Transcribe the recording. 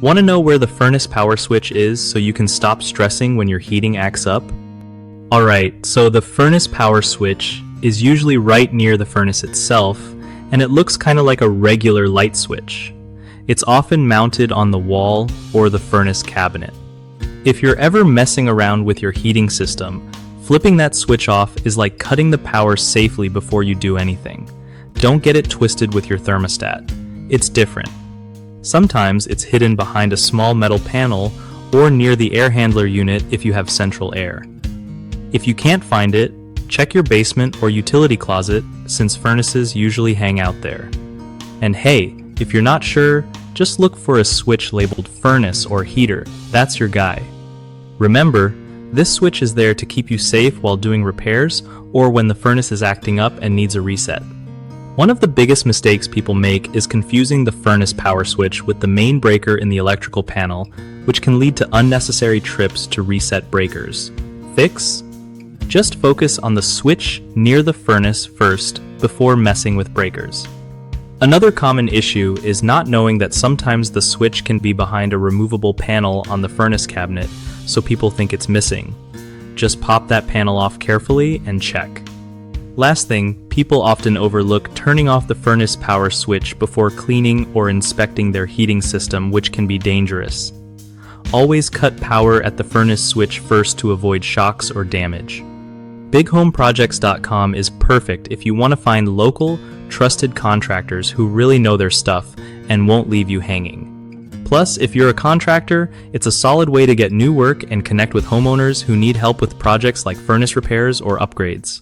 Want to know where the furnace power switch is so you can stop stressing when your heating acts up? Alright, so the furnace power switch is usually right near the furnace itself, and it looks kind of like a regular light switch. It's often mounted on the wall or the furnace cabinet. If you're ever messing around with your heating system, flipping that switch off is like cutting the power safely before you do anything. Don't get it twisted with your thermostat. It's different. Sometimes it's hidden behind a small metal panel or near the air handler unit if you have central air. If you can't find it, check your basement or utility closet since furnaces usually hang out there. And hey, if you're not sure, just look for a switch labeled furnace or heater. That's your guy. Remember, this switch is there to keep you safe while doing repairs or when the furnace is acting up and needs a reset. One of the biggest mistakes people make is confusing the furnace power switch with the main breaker in the electrical panel, which can lead to unnecessary trips to reset breakers. Fix? Just focus on the switch near the furnace first before messing with breakers. Another common issue is not knowing that sometimes the switch can be behind a removable panel on the furnace cabinet, so people think it's missing. Just pop that panel off carefully and check. Last thing, people often overlook turning off the furnace power switch before cleaning or inspecting their heating system, which can be dangerous. Always cut power at the furnace switch first to avoid shocks or damage. BigHomeProjects.com is perfect if you want to find local, trusted contractors who really know their stuff and won't leave you hanging. Plus, if you're a contractor, it's a solid way to get new work and connect with homeowners who need help with projects like furnace repairs or upgrades.